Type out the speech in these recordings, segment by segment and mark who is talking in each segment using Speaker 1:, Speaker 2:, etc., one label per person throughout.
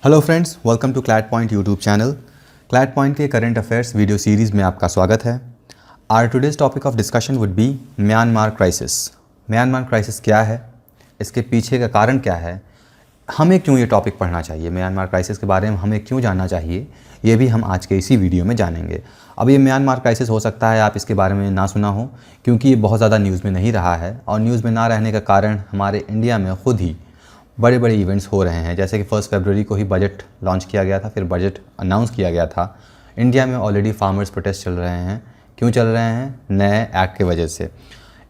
Speaker 1: Hello friends, welcome to CLAT point YouTube channel. CLAT point के current affairs video series में आपका स्वागत है। Our today's topic of discussion would be Myanmar crisis. Myanmar crisis क्या है, इसके पीछे का कारण क्या है, हमें क्यों ये टॉपिक पढ़ना चाहिए, म्यांमार क्राइसिस के बारे में हमें क्यों जानना चाहिए, ये भी हम आज के इसी वीडियो में जानेंगे। अब ये म्यांमार क्राइसिस हो सकता है आप इसके बारे में ना सुना हो, क्योंकि ये बहुत ज़्यादा न्यूज़ में नहीं रहा है, और न्यूज़ में ना रहने का कारण हमारे इंडिया में खुद ही बड़े बड़े इवेंट्स हो रहे हैं। जैसे कि 1 फरवरी को ही बजट लॉन्च किया गया था, फिर बजट अनाउंस किया गया था। इंडिया में ऑलरेडी फार्मर्स प्रोटेस्ट चल रहे हैं। क्यों चल रहे हैं? नए एक्ट की वजह से।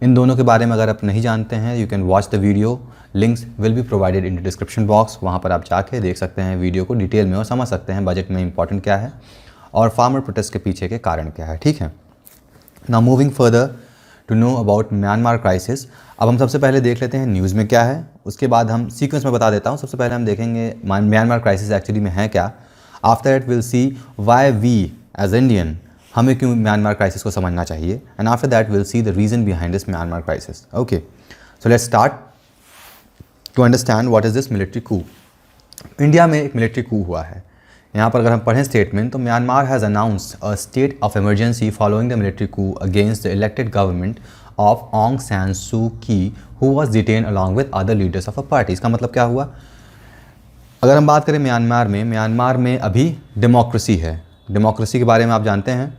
Speaker 1: इन दोनों के बारे में अगर आप नहीं जानते हैं, you can watch the video, links will be provided in the description box. वहाँ पर आप जाके देख सकते हैं वीडियो को डिटेल में और समझ सकते हैं बजट में इंपॉर्टेंट क्या है और फार्मर प्रोटेस्ट के पीछे के कारण क्या है। ठीक है, now moving further to know about Myanmar crisis. अब हम सबसे पहले देख लेते हैं न्यूज़ में क्या है, उसके बाद हम सीक्वेंस में बता देता हूँ। सबसे पहले हम देखेंगे म्यांमार क्राइसिस एक्चुअली में है क्या। After that will see why we as Indian, हमें क्यों म्यांमार क्राइसिस को समझना चाहिए, and after that will see the reason behind this Myanmar crisis. Okay, so let's start to understand what is this military coup. India में एक military कू हुआ है। यहाँ पर अगर हम पढ़ें स्टेटमेंट, तो Myanmar has announced a state of emergency following the military coup against the elected government of Aung San Suu Kyi who was detain along with other leaders of a party. इसका मतलब क्या हुआ? अगर हम बात करें Myanmar में अभी डेमोक्रेसी है। डेमोक्रेसी के बारे में आप जानते हैं।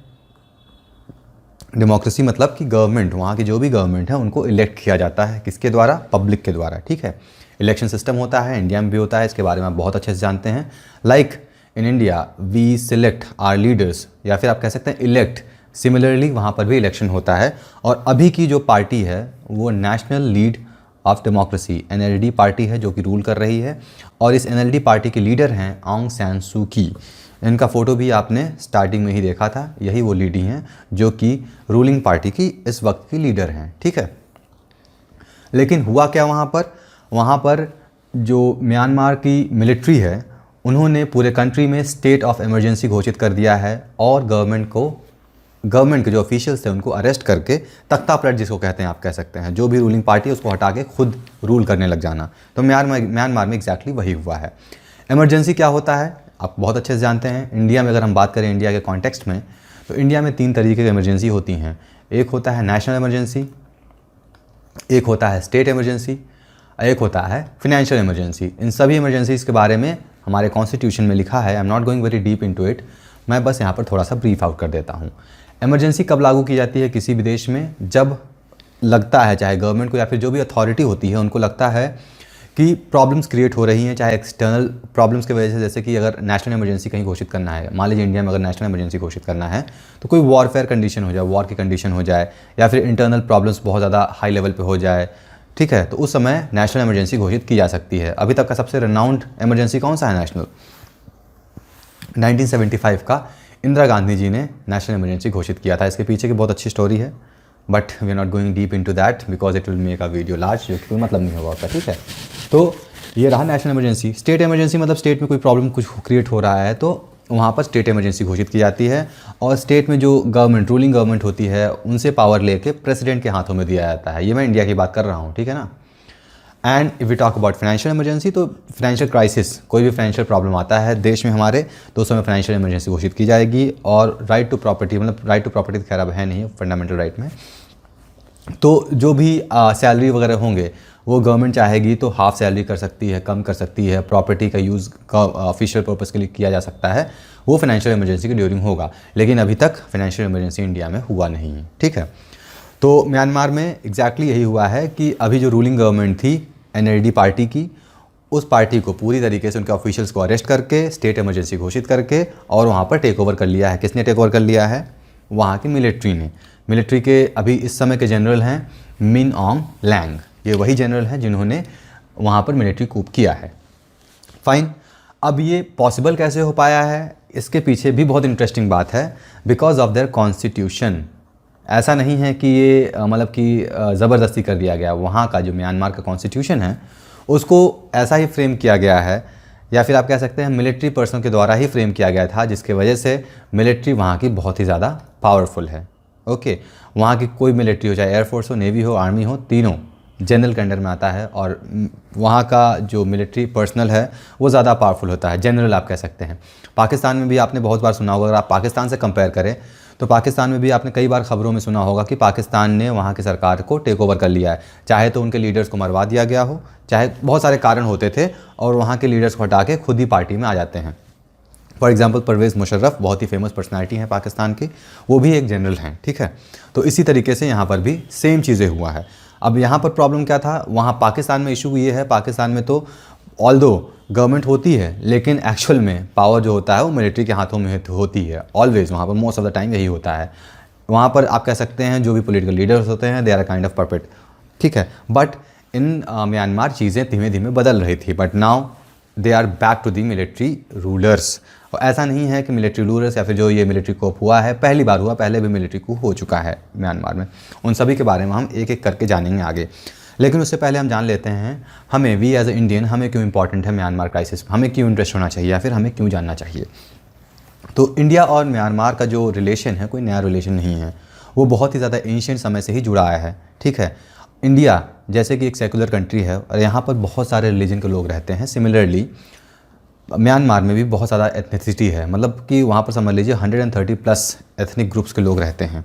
Speaker 1: डेमोक्रेसी मतलब कि गवर्नमेंट, वहाँ की जो भी गवर्नमेंट है उनको इलेक्ट किया जाता है। किसके द्वारा? पब्लिक के द्वारा। ठीक है, इलेक्शन सिस्टम होता है, इंडिया में भी होता है। इसके बारे में आप बहुत अच्छे से जानते हैं। Like in India we select our leaders, या फिर आप कह सकते हैं इलेक्ट। सिमिलरली वहाँ पर भी इलेक्शन होता है। और अभी की जो पार्टी है वो national lead of democracy NLD party है जो कि रूल कर रही है। और इस NLD पार्टी के लीडर हैं ऑंग सैन सू की। इनका फ़ोटो भी आपने स्टार्टिंग में ही देखा था। यही वो लीडी हैं जो कि रूलिंग पार्टी की इस वक्त की लीडर हैं। ठीक है, लेकिन हुआ क्या वहाँ पर जो म्यांमार की मिलिट्री है उन्होंने पूरे कंट्री में स्टेट ऑफ इमरजेंसी घोषित कर दिया है, और गवर्नमेंट के जो ऑफिशियल्स थे उनको अरेस्ट करके तख्ता पलट, जिसको कहते हैं आप कह सकते हैं, जो भी रूलिंग पार्टी है उसको हटा के खुद रूल करने लग जाना। तो म्यांमार में एग्जैक्टली वही हुआ है। इमरजेंसी क्या होता है आप बहुत अच्छे से जानते हैं। इंडिया में अगर हम बात करें इंडिया के कॉन्टेक्स्ट में, तो इंडिया में 3 तरीके की इमरजेंसी होती हैं। एक होता है नेशनल इमरजेंसी, एक होता है स्टेट इमरजेंसी, एक होता है फिनेंशियल इमरजेंसी। इन सभी इमरजेंसीज़ के बारे में हमारे कॉन्स्टिट्यूशन में लिखा है। I am not going very deep into it, मैं बस यहाँ पर थोड़ा सा ब्रीफ आउट कर देता हूँ। इमरजेंसी कब लागू की जाती है किसी भी देश में? जब लगता है, चाहे गवर्नमेंट को या फिर जो भी अथॉरिटी होती है उनको लगता है कि प्रॉब्लम्स क्रिएट हो रही हैं, चाहे एक्सटर्नल प्रॉब्लम्स की वजह से। जैसे कि अगर नेशनल इमरजेंसी कहीं घोषित करना है, मान लीजिए इंडिया में अगर नेशनल इमरजेंसी घोषित करना है, तो कोई वॉरफेयर कंडीशन हो जाए, वॉर की कंडीशन हो जाए, या फिर इंटरनल प्रॉब्लम्स बहुत ज़्यादा हाई लेवल पे हो जाए, ठीक है, तो उस समय नेशनल इमरजेंसी घोषित की जा सकती है। अभी तक का सबसे रेनाउंड इमरजेंसी कौन सा है नेशनल? 1975 का इंदिरा गांधी जी ने नेशनल इमरजेंसी घोषित किया था। इसके पीछे की बहुत अच्छी स्टोरी है, but we are not going deep into that because it will make a video large, जो कोई मतलब नहीं होगा उसका। ठीक है, तो ये रहा नेशनल इमरजेंसी। स्टेट इमरजेंसी मतलब स्टेट में कोई प्रॉब्लम कुछ क्रिएट हो रहा है तो वहाँ पर स्टेट इमरजेंसी घोषित की जाती है, और स्टेट में जो गवर्नमेंट, रूलिंग गवर्नमेंट होती है, उनसे पावर लेके प्रेसिडेंट के हाथों में दिया जाता है। ये मैं इंडिया की बात कर रहा हूँ, ठीक है ना। And if we talk about financial emergency, तो फाइनेंशियल क्राइसिस, कोई भी फाइनेंशियल प्रॉब्लम आता है देश में हमारे, तो उस समय फाइनेंशियल इमरजेंसी घोषित की जाएगी। और राइट टू प्रॉपर्टी, मतलब राइट टू प्रॉपर्टी खैर अब है नहीं फंडामेंटल राइट में, तो जो भी सैलरी वगैरह होंगे वो गवर्नमेंट चाहेगी तो हाफ सैलरी कर सकती है, कम कर सकती है, प्रॉपर्टी का यूज़ ऑफिशियल पर्पज़ के लिए किया जा सकता है। वो फाइनेंशियल इमरजेंसी के ड्यूरिंग होगा, लेकिन अभी तक फाइनेंशियल इमरजेंसी इंडिया में हुआ नहीं है। ठीक है, तो म्यांमार में एग्जैक्टली यही हुआ है कि अभी जो रूलिंग गवर्नमेंट थी NLD पार्टी की, उस पार्टी को पूरी तरीके से उनके ऑफिशियल्स को अरेस्ट करके स्टेट इमरजेंसी घोषित करके और वहाँ पर टेक ओवर कर लिया है। किसने टेक ओवर कर लिया है? वहाँ की मिलिट्री ने। मिलिट्री के अभी इस समय के जनरल हैं मिन ऑन्ग लैंग। ये वही जनरल हैं जिन्होंने वहाँ पर मिलिट्री कूप किया है। फाइन, अब ये पॉसिबल कैसे हो पाया है, इसके पीछे भी बहुत इंटरेस्टिंग बात है। Because of their constitution. ऐसा नहीं है कि ये मतलब कि ज़बरदस्ती कर दिया गया। वहाँ का जो म्यांमार का कॉन्स्टिट्यूशन है उसको ऐसा ही फ्रेम किया गया है, या फिर आप कह सकते हैं मिलिट्री पर्सन के द्वारा ही फ्रेम किया गया था, जिसके वजह से मिलिट्री वहाँ की बहुत ही ज़्यादा पावरफुल है। ओके, वहाँ की कोई मिलिट्री हो, चाहे एयरफोर्स हो, नेवी हो, आर्मी हो, तीनों जनरल के अंडर में आता है, और वहाँ का जो मिलिट्री पर्सनल है वो ज़्यादा पावरफुल होता है, जनरल आप कह सकते हैं। पाकिस्तान में भी आपने बहुत बार सुना होगा, अगर आप पाकिस्तान से कंपेयर करें तो पाकिस्तान में भी आपने कई बार खबरों में सुना होगा कि पाकिस्तान ने वहाँ की सरकार को टेक ओवर कर लिया है, चाहे तो उनके लीडर्स को मरवा दिया गया हो, चाहे बहुत सारे कारण होते थे, और वहाँ के लीडर्स को हटा के खुद ही पार्टी में आ जाते हैं। फॉर एग्जांपल परवेज़ मुशर्रफ बहुत ही फेमस पर्सनालिटी हैं पाकिस्तान की, वो भी एक जनरल हैं, ठीक है। तो इसी तरीके से यहाँ पर भी सेम चीज़ें हुआ है। अब यहाँ पर प्रॉब्लम क्या था, वहाँ पाकिस्तान में इशू ये है, पाकिस्तान में तो ऑल्दो गवर्नमेंट होती है लेकिन एक्चुअल में पावर जो होता है वो मिलिट्री के हाथों में होती है, ऑलवेज़, वहाँ पर मोस्ट ऑफ द टाइम यही होता है। वहाँ पर आप कह सकते हैं जो भी पॉलिटिकल लीडर्स होते हैं they are a kind of puppet, ठीक है। बट इन म्यांमार चीज़ें धीमे धीमे बदल रही थी, but now they are back to the military rulers. और ऐसा नहीं है कि मिलिट्री रूलर्स या फिर जो ये मिलिट्री कूप हुआ है पहली बार हुआ, पहले भी मिलिट्री कूप हो चुका है म्यांमार में। उन सभी के बारे में हम एक एक करके जानेंगे आगे, लेकिन उससे पहले हम जान लेते हैं हमें वी एज ए इंडियन हमें क्यों इंपॉर्टेंट है म्यांमार क्राइसिस, हमें क्यों इंटरेस्ट होना चाहिए या फिर हमें क्यों जानना चाहिए। तो इंडिया और म्यांमार का जो रिलेशन है कोई नया रिलेशन नहीं है, वो बहुत ही ज़्यादा एंशिएंट समय से ही जुड़ा आया है, ठीक है। इंडिया जैसे कि एक सेकुलर कंट्री है और यहाँ पर बहुत सारे रिलीजन के लोग रहते हैं, सिमिलरली म्यांमार में भी बहुत ज़्यादा एथनिसिटी है, मतलब कि वहाँ पर समझ लीजिए 130+ एथनिक ग्रुप्स के लोग रहते हैं।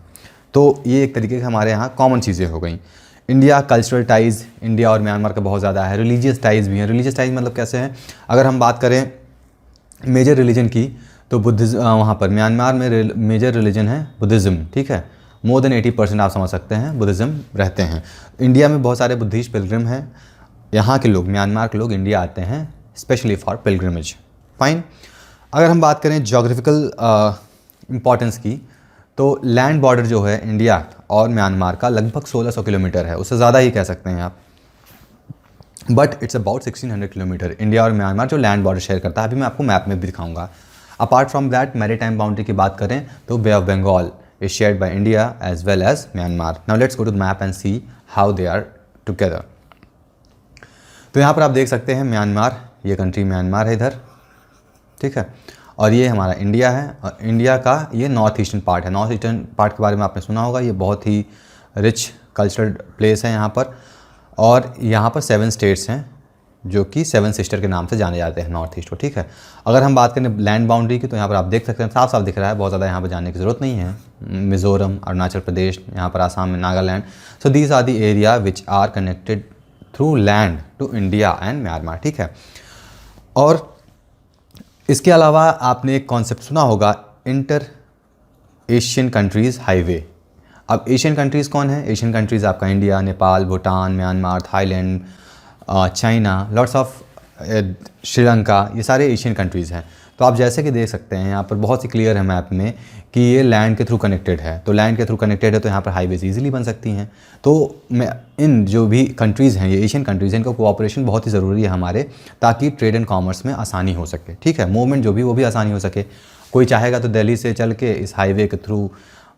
Speaker 1: तो ये एक तरीके से हमारे यहाँ कॉमन चीज़ें हो गई। इंडिया कल्चरल टाइज़ इंडिया और म्यांमार का बहुत ज़्यादा है, रिलीजियस टाइज़ भी हैं। रिलीजियस टाइज़ मतलब कैसे हैं, अगर हम बात करें मेजर रिलीजन की तो बुद्धिज़्म, वहाँ पर म्यांमार में मेजर रिलीजन है बुद्धिज़्म, ठीक है। मोर देन 80% आप समझ सकते हैं बुद्धिज़्म रहते हैं। इंडिया में बहुत सारे बुद्धिस्ट पिलग्रिम हैं, यहाँ के लोग म्यांमार के लोग इंडिया आते हैं स्पेशली फॉर पिलग्रिमेज, फाइन। अगर हम बात करें जोग्राफिकल इम्पॉर्टेंस की तो लैंड बॉर्डर जो है इंडिया और म्यांमार का लगभग 1600 किलोमीटर है, उससे ज़्यादा ही कह सकते हैं आप, but it's about 1600 kilometre India और म्यांमार जो लैंड बॉर्डर शेयर करता है। अभी मैं आपको मैप में भी दिखाऊंगा। Apart from that maritime boundary की बात करें तो bay of Bengal is shared by India as well as Myanmar. Now let's go to the map and see how they are together. तो यहाँ पर आप देख सकते हैं म्यांमार, ये कंट्री म्यांमार है इधर, ठीक है, और ये हमारा इंडिया है, और इंडिया का ये नॉर्थ ईस्टर्न पार्ट है। नॉर्थ ईस्टर्न पार्ट के बारे में आपने सुना होगा, ये बहुत ही रिच कल्चरल प्लेस है यहाँ पर, और यहाँ पर 7 स्टेट्स हैं जो कि 7 सिस्टर के नाम से जाने जाते हैं नॉर्थ ईस्ट को, ठीक है। अगर हम बात करें लैंड बाउंड्री की तो यहाँ पर आप देख सकते हैं साफ साफ दिख रहा है, बहुत ज़्यादा यहाँ पर जाने की ज़रूरत नहीं है। मिज़ोरम, अरुणाचल प्रदेश, यहाँ पर आसाम में Nagaland, so these are the area which are connected through land to India and Myanmar, ठीक है। और इसके अलावा आपने एक कॉन्सेप्ट सुना होगा इंटर एशियन कंट्रीज़ हाईवे। अब एशियन कंट्रीज़ कौन है, एशियन कंट्रीज़ आपका India, Nepal, Bhutan, Myanmar, Thailand, China, lots of Sri Lanka, ये सारे एशियन कंट्रीज़ हैं। तो आप जैसे कि देख सकते हैं यहाँ पर बहुत ही क्लियर है मैप में कि ये लैंड के थ्रू कनेक्टेड है, तो लैंड के थ्रू कनेक्टेड है तो यहाँ पर हाईवेज ईजिली बन सकती हैं। तो मैं इन जो भी कंट्रीज़ हैं ये एशियन कंट्रीज़ हैं, इनका कोऑपरेशन बहुत ही ज़रूरी है हमारे, ताकि ट्रेड एंड कॉमर्स में आसानी हो सके, ठीक है, मूवमेंट जो भी वो भी आसानी हो सके। कोई चाहेगा तो दिल्ली से चल के इस हाईवे के थ्रू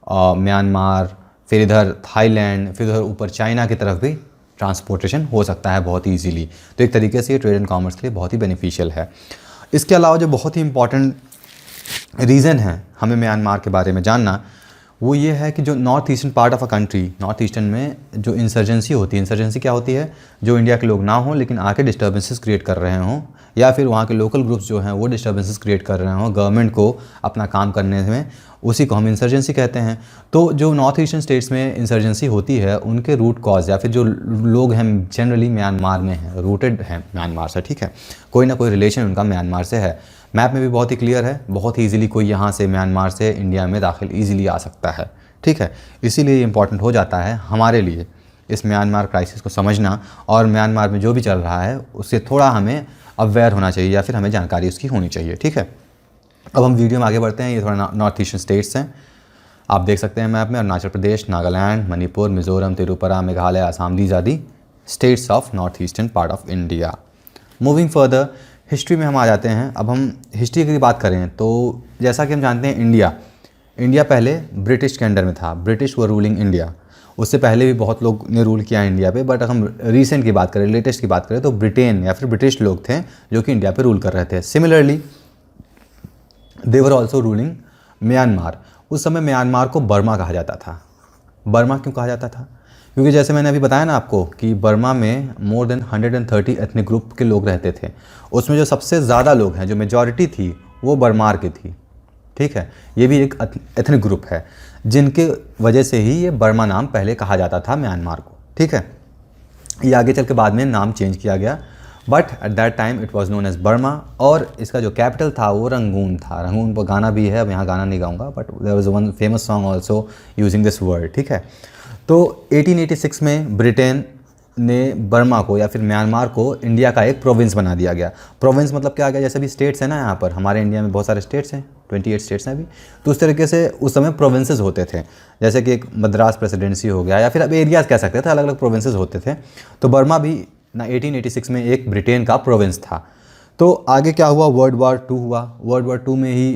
Speaker 1: म्यांमार, फिर इधर थाईलैंड, फिर उधर ऊपर चाइना की तरफ भी ट्रांसपोर्टेशन हो सकता है बहुत ईजीली। तो एक तरीके से ये ट्रेड एंड कॉमर्स के लिए बहुत ही बेनिफिशियल है। इसके अलावा जो बहुत ही इंपॉर्टेंट रीज़न है हमें म्यांमार के बारे में जानना, वो ये है कि जो north eastern part of a country, north eastern में जो इंसर्जेंसी होती है, इंसर्जेंसी क्या होती है, जो इंडिया के लोग ना हों लेकिन आके डिस्टर्बेंसेस क्रिएट कर रहे हों, या फिर वहाँ के लोकल ग्रुप्स जो हैं वो डिस्टर्बेंसेस क्रिएट कर रहे हों गवर्नमेंट को अपना काम करने में, उसी को हम इंसर्जेंसी कहते हैं। तो जो नॉर्थ ईस्टर्न स्टेट्स में इंसर्जेंसी होती है उनके रूट कॉज या फिर जो लोग हैं जनरली म्यांमार में हैं, रूटेड हैं म्यांमार से, ठीक है, कोई ना कोई रिलेशन उनका म्यांमार से है। मैप में भी बहुत ही क्लियर है, बहुत ही ईजिली कोई यहाँ से म्यांमार से इंडिया में दाखिल ईजिली आ सकता है, ठीक है। इसीलिए इंपॉर्टेंट हो जाता है हमारे लिए इस म्यांमार क्राइसिस को समझना, और म्यांमार में जो भी चल रहा है उससे थोड़ा हमें अवेयर होना चाहिए या फिर हमें जानकारी उसकी होनी चाहिए, ठीक है। अब हम वीडियो में आगे बढ़ते हैं। ये थोड़ा नॉर्थ ईस्टर्न स्टेट्स हैं, आप देख सकते हैं मैप में, Arunachal Pradesh, Nagaland, Manipur, Mizoram, Tripura, Meghalaya, Assam, these are the states of north eastern part of India. Moving further history में हम आ जाते हैं। अब हम हिस्ट्री की बात करें तो जैसा कि हम जानते हैं इंडिया पहले ब्रिटिश के अंडर में था, ब्रिटिश वर रूलिंग इंडिया। उससे पहले भी बहुत लोग ने रूल किया इंडिया पे, बट हम रीसेंट की बात करें, लेटेस्ट की बात करें तो ब्रिटेन या फिर ब्रिटिश लोग थे जो कि इंडिया पे रूल कर रहे थे। Similarly they were also ruling Myanmar. उस समय म्यांमार को बर्मा कहा जाता था। बर्मा क्यों कहा जाता था, क्योंकि जैसे मैंने अभी बताया ना आपको कि बर्मा में मोर देन 130 एथनिक ग्रुप के लोग रहते थे। उसमें जो सबसे ज़्यादा लोग हैं, जो मेजॉरिटी थी, वो बर्मार की थी। ठीक है, ये भी एक एथनिक ग्रुप है जिनके वजह से ही ये बर्मा नाम पहले कहा जाता था म्यांमार को। ठीक है, ये आगे चल के बाद में नाम चेंज किया गया, but at that time it was known as Burma. और इसका जो कैपिटल था वो रंगून था। रंगून पर गाना भी है, अब यहाँ गाना नहीं गाऊंगा, but there was one famous song also using this word. ठीक है, तो 1886 में ब्रिटेन ने बर्मा को या फिर म्यांमार को इंडिया का एक प्रोविंस बना दिया गया। प्रोविंस मतलब क्या आ गया, जैसे भी स्टेट्स हैं ना, यहाँ पर हमारे इंडिया में बहुत सारे स्टेट्स हैं, 28 स्टेट्स हैं अभी, तो उस तरीके से उस समय प्रोविंसेस होते थे। जैसे कि एक मद्रास प्रेसिडेंसी हो गया, या फिर अब एरियाज़ कह सकते थे, अलग अलग प्रोविंसेस होते थे। तो बर्मा भी 1886 में एक ब्रिटेन का प्रोविंस था। तो आगे क्या हुआ, वर्ल्ड वॉर 2 हुआ। वर्ल्ड वॉर 2 में ही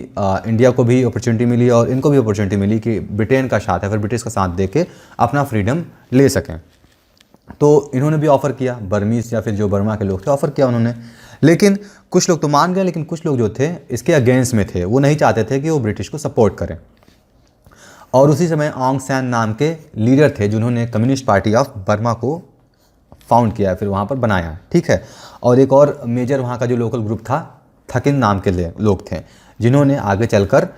Speaker 1: इंडिया को भी अपॉर्चुनिटी मिली और इनको भी अपॉर्चुनिटी मिली कि ब्रिटेन का साथ या फिर ब्रिटिश का साथ दे के अपना फ्रीडम ले सकें। तो इन्होंने भी ऑफ़र किया, बर्मीज या फिर जो बर्मा के लोग थे ऑफ़र किया उन्होंने, लेकिन कुछ लोग तो मान गए, लेकिन कुछ लोग जो थे इसके अगेंस्ट में थे। वो नहीं चाहते थे कि वो ब्रिटिश को सपोर्ट करें। और उसी समय ऑंग सैन नाम के लीडर थे जिन्होंने कम्युनिस्ट पार्टी ऑफ बर्मा को फाउंड किया, फिर वहाँ पर बनाया। ठीक है, और एक और मेजर वहाँ का जो लोकल ग्रुप था, थकिन नाम के लोग थे जिन्होंने आगे चलकर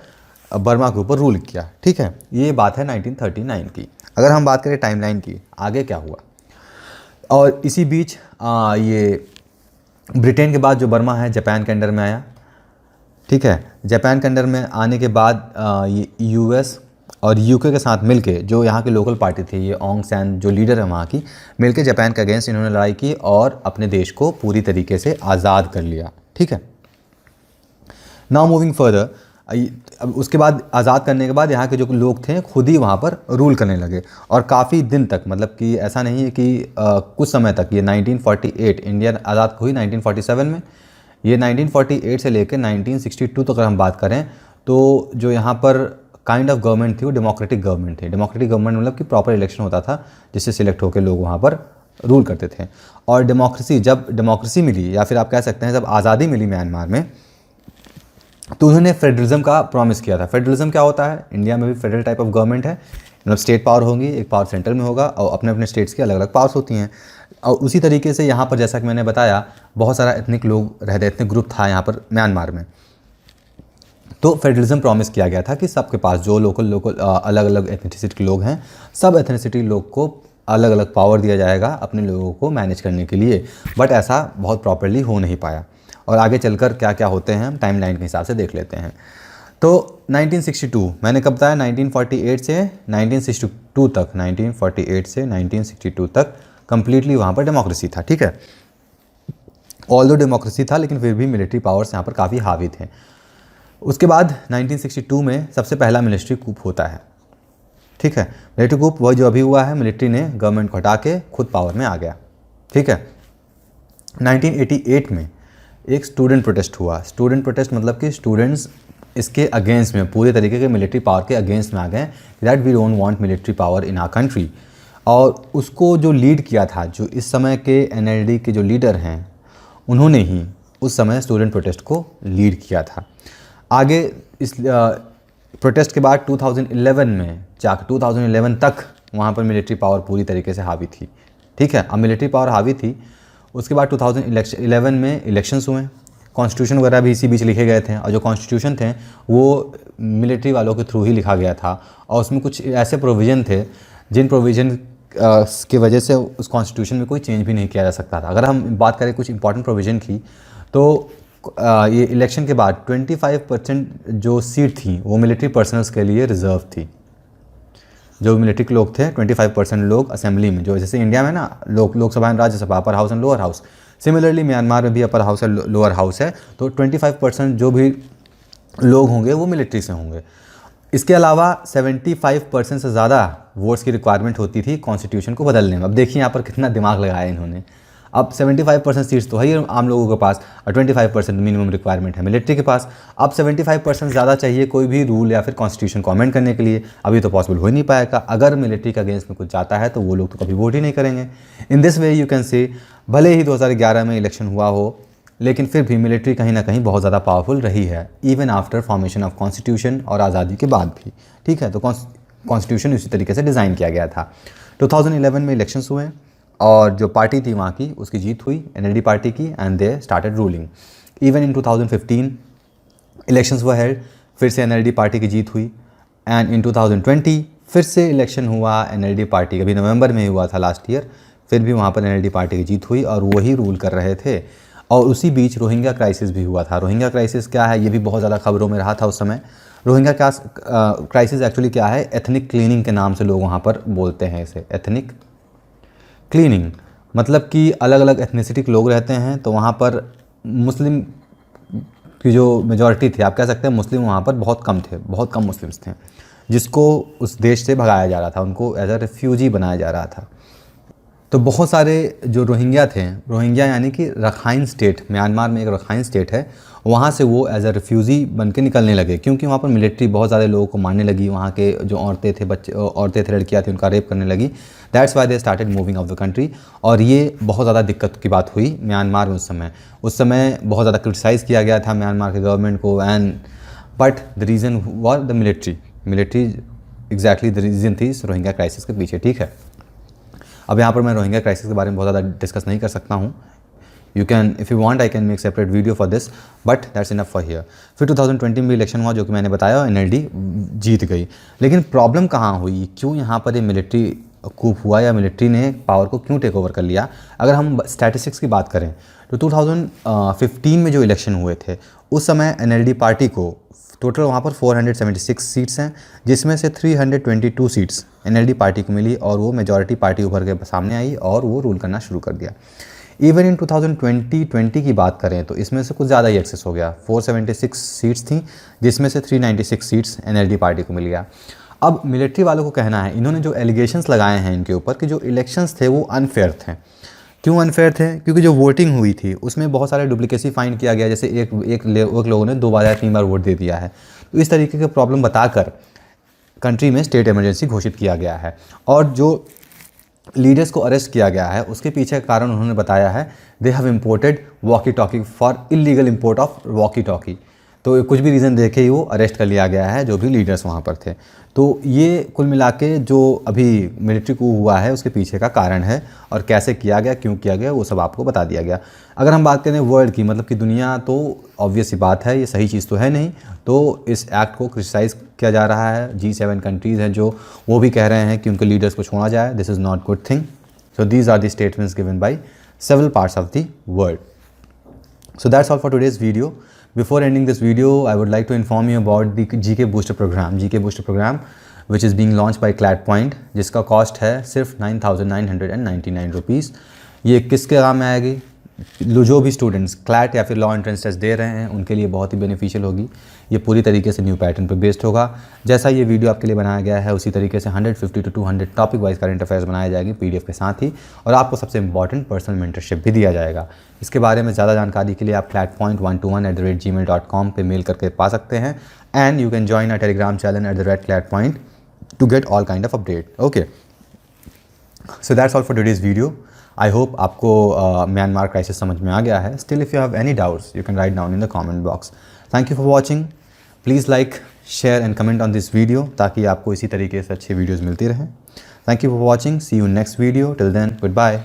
Speaker 1: बर्मा के ऊपर रूल किया। ठीक है, ये बात है 1939 की। अगर हम बात करें टाइमलाइन की, आगे क्या हुआ, और इसी बीच ये ब्रिटेन के बाद जो बर्मा है जापान के अंडर में आया। ठीक है, जापान के अंडर में आने के बाद ये यूएस और यूके के साथ मिलके, जो यहाँ की लोकल पार्टी थी, ये ऑंग सैन जो लीडर है वहाँ की, मिलके जापान के अगेंस्ट इन्होंने लड़ाई की और अपने देश को पूरी तरीके से आज़ाद कर लिया। ठीक है, नाउ मूविंग फर्दर, अब उसके बाद आज़ाद करने के बाद यहाँ के जो लोग थे खुद ही वहाँ पर रूल करने लगे, और काफ़ी दिन तक, मतलब कि ऐसा नहीं है कि कुछ समय तक, ये 1948 इंडिया आज़ाद हुई 1947 में, ये 1948 से लेकर 1962 तक अगर हम बात करें तो जो यहाँ पर काइंड ऑफ गवर्नमेंट थी वो डेमोक्रेटिक गवर्नमेंट थी। डेमोक्रेटिक गवर्नमेंट मतलब कि प्रॉपर इलेक्शन होता था जिससे सिलेक्ट होकर लोग वहाँ पर रूल करते थे। और डेमोक्रेसी, जब डेमोक्रेसी मिली या फिर आप कह सकते हैं जब आज़ादी मिली म्यांमार में, तो उन्होंने फेडरलिज्म का प्रॉमिस किया था। फेडरलिज्म क्या होता है, इंडिया में भी फेडरल टाइप ऑफ गवर्नमेंट है, मतलब स्टेट पावर होंगी, एक पावर सेंट्रल में होगा और अपने अपने स्टेट्स की अलग अलग पावर्स होती हैं। और उसी तरीके से यहाँ पर जैसा कि मैंने बताया बहुत सारा एथनिक लोग रहते, एथनिक ग्रुप था यहाँ पर म्यांमार में। तो फेडरलिज्म प्रॉमिस किया गया था कि सबके पास जो लोकल अलग अलग एथनिसिटी के लोग हैं, सब एथनिसिटी लोग को अलग अलग पावर दिया जाएगा अपने लोगों को मैनेज करने के लिए। बट ऐसा बहुत प्रॉपरली हो नहीं पाया, और आगे चलकर क्या क्या होते हैं हम टाइमलाइन के हिसाब से देख लेते हैं। तो 1962 मैंने कब बताया, 1948 से 1962 तक, 1948 से 1962 तक कंप्लीटली वहाँ पर डेमोक्रेसी था। ठीक है, ऑल्दो डेमोक्रेसी था लेकिन फिर भी मिलिट्री पावर्स यहाँ पर काफ़ी हावी थे। उसके बाद 1962 में सबसे पहला मिलिट्री कूप होता है। ठीक है, मिलिट्री कूप वही जो अभी हुआ है, मिलिट्री ने गवर्नमेंट को हटा के खुद पावर में आ गया। ठीक है, 1988 में एक स्टूडेंट प्रोटेस्ट हुआ। स्टूडेंट प्रोटेस्ट मतलब कि स्टूडेंट्स इसके अगेंस्ट में, पूरे तरीके के मिलिट्री पावर के अगेंस्ट में आ गए, that we don't want military power in our country. और उसको जो लीड किया था, जो इस समय के एनएलडी के जो लीडर हैं, उन्होंने ही उस समय स्टूडेंट प्रोटेस्ट को लीड किया था। आगे इस प्रोटेस्ट के बाद 2011 में जाकर 2011 तक वहाँ पर मिलिट्री पावर पूरी तरीके से हावी थी। ठीक है, अब मिलिट्री पावर हावी थी, उसके बाद 2011 में इलेक्शंस हुए, कॉन्स्टिट्यूशन वगैरह भी इसी बीच लिखे गए थे, और जो कॉन्स्टिट्यूशन थे वो मिलिट्री वालों के थ्रू ही लिखा गया था, और उसमें कुछ ऐसे प्रोविज़न थे जिन प्रोविज़न की वजह से उस कॉन्स्टिट्यूशन में कोई चेंज भी नहीं किया जा सकता था। अगर हम बात करें कुछ इंपॉर्टेंट प्रोविज़न की, तो ये इलेक्शन के बाद 25% जो सीट थी वो मिलिट्री पर्सनल्स के लिए रिजर्व थी। जो मिलिट्री के लोग थे 25% लोग असेंबली में, जो जैसे इंडिया में ना Lok Sabha and Rajya Sabha, upper house and lower house, similarly Myanmar में भी upper house and lower house है, तो 25% जो भी लोग होंगे वो मिलिट्री से होंगे। इसके अलावा 75% से ज़्यादा वोट्स की रिक्वायरमेंट होती थी कॉन्स्टिट्यूशन को बदलने में। अब देखिए यहाँ पर कितना दिमाग लगाया इन्होंने। अब 75% सीट्स तो है ही आम लोगों के पास, और 25% मिनिमम रिक्वायरमेंट है मिलिट्री के पास। अब 75% ज़्यादा चाहिए कोई भी रूल या फिर कॉन्स्टिट्यूशन को अमेंड करने के लिए। अभी तो पॉसिबल हो ही नहीं पाएगा। अगर मिलिट्री के अगेंस्ट में कुछ जाता है तो वो लोग तो कभी वोट ही नहीं करेंगे। In this way you can say, भले ही 2011 में इलेक्शन हुआ हो, लेकिन फिर भी मिलिट्री कहीं ना कहीं बहुत ज़्यादा पावरफुल रही है, even after formation of constitution और आज़ादी के बाद भी। ठीक है, तो कॉन्स्टिट्यूशन इसी तरीके से डिज़ाइन किया गया था। 2011 में इलेक्शंस हुए और जो पार्टी थी वहाँ की उसकी जीत हुई, एनएलडी पार्टी की, and they started ruling. Even in 2015 elections were held, फिर से एनएलडी पार्टी की जीत हुई। एंड इन 2020 फिर से इलेक्शन हुआ एनएलडी पार्टी, अभी नवंबर में हुआ था लास्ट ईयर, फिर भी वहाँ पर एनएलडी पार्टी की जीत हुई और वही रूल कर रहे थे। और उसी बीच रोहिंग्या क्राइसिस भी हुआ था। रोहिंग्या क्राइसिस क्या है, ये भी बहुत ज़्यादा खबरों में रहा था उस समय। रोहिंग्या क्राइसिस एक्चुअली क्या है, एथनिक क्लीनिंग के नाम से लोग वहाँ पर बोलते हैं इसे, एथनिक क्लीनिंग। मतलब कि अलग अलग एथनिसिटी के लोग रहते हैं, तो वहाँ पर मुस्लिम की जो मेजॉरिटी थी, आप कह सकते हैं मुस्लिम वहाँ पर बहुत कम थे, बहुत कम मुस्लिम्स थे, जिसको उस देश से भगाया जा रहा था, उनको एज अ रेफ्यूजी बनाया जा रहा था। तो बहुत सारे जो रोहिंग्या थे, रोहिंग्या यानी कि रखाइन स्टेट, म्यांमार में एक रखाइन स्टेट है, वहाँ से वो एज अ रेफ्यूज़ी बन के निकलने लगे, क्योंकि वहाँ पर मिलिट्री बहुत ज़्यादा लोगों को मारने लगी, वहाँ के जो औरतें थे, औरतें थे, लड़कियाँ थी, उनका रेप करने लगी। That's why they started moving of the country. और ये बहुत ज़्यादा दिक्कत की बात हुई म्यांमार में उस समय बहुत ज़्यादा क्रिटिसाइज़ किया गया था म्यांमार के गवर्नमेंट को, and but the reason was the military exactly the reason थी इस रोहिंग्या क्राइसिस के पीछे, ठीक है। अब यहाँ पर मैं रोहिंग्या क्राइसिस के बारे में बहुत ज़्यादा डिस्कस नहीं कर सकता हूँ। You can, if you want, I can make separate video for this, but that's enough for here. फिर 2020 में इलेक्शन हुआ, जो कि मैंने बताया, एनएलडी जीत गई। लेकिन प्रॉब्लम कहाँ हुई, क्यों यहाँ पर ये मिलिट्री कूप हुआ, या मिलिट्री ने पावर को क्यों टेक ओवर कर लिया? अगर हम स्टैटिस्टिक्स की बात करें तो 2015 में जो इलेक्शन हुए थे, उस समय एनएलडी पार्टी को टोटल वहाँ पर 476 सीट्स हैं, जिसमें से 322 सीट्स एनएलडी पार्टी को मिली और वो मेजॉरिटी पार्टी उभर के सामने आई और वो रूल करना शुरू कर दिया। इवन इन 2020 की बात करें तो इसमें से कुछ ज़्यादा ही एक्सेस हो गया, 476 सीट्स थी, जिसमें से 396 सीट्स एनएलडी पार्टी को मिल गया। अब मिलिट्री वालों को कहना है, इन्होंने जो एलिगेशंस लगाए हैं इनके ऊपर कि जो इलेक्शंस थे वो अनफेयर थे। क्यों अनफेयर थे? क्योंकि जो वोटिंग हुई थी उसमें बहुत सारे डुप्लीकेसी फाइंड किया गया, जैसे एक लोगों ने 2 बार या 3 बार वोट दे दिया है। तो इस तरीके के प्रॉब्लम बताकर कंट्री में स्टेट इमरजेंसी घोषित किया गया है। और जो लीडर्स को अरेस्ट किया गया है उसके पीछे का कारण उन्होंने बताया है, they have imported walkie talkie for illegal import of walkie talkie. तो कुछ भी रीज़न देखे ही वो अरेस्ट कर लिया गया है जो भी लीडर्स वहाँ पर थे। तो ये कुल मिला के जो अभी मिलिट्री कू हुआ है उसके पीछे का कारण है, और कैसे किया गया, क्यों किया गया, वो सब आपको बता दिया गया। अगर हम बात करें वर्ल्ड की, मतलब कि दुनिया, तो ऑब्वियस सी बात है, ये सही चीज़ तो है नहीं, तो इस एक्ट को क्रिटिसाइज़ किया जा रहा है। G7 कंट्रीज़ हैं जो वो भी कह रहे हैं कि उनके लीडर्स को छोड़ा जाए, this is not good thing. So these are the statements given by several parts of the world. So that's all for today's video. Before ending this video, I would like to inform you about the GK Booster program, which is being launched by CladPoint, जिसका cost है सिर्फ 9,999 rupees. ये किसके काम में आएगी? जो भी स्टूडेंट्स क्लैट या फिर लॉ एंट्रेंस टेस्ट दे रहे हैं उनके लिए बहुत ही बेनिफिशियल होगी। ये पूरी तरीके से न्यू पैटर्न पर बेस्ड होगा। जैसा ये वीडियो आपके लिए बनाया गया है उसी तरीके से 150 to 200 topic wise current affairs बनाए जाएंगे PDF के साथ ही, और आपको सबसे इंपॉर्टेंट पर्सनल मेंटरशिप भी दिया जाएगा। इसके बारे में ज़्यादा जानकारी के लिए आप cladpoint121@gmail.com पे मेल करके पा सकते हैं, and you can join a Telegram channel @cladpoint to get all kind of update. Okay, so that's all for today's video. I hope आपको म्यांमार क्राइसिस समझ में आ गया है। Still if you have any doubts you can write down in the comment box. Thank you for watching. Please like, share and comment on this video, ताकि आपको इसी तरीके से अच्छे वीडियोज़ मिलती रहें। Thank you for watching. See you next video. Till then, good bye.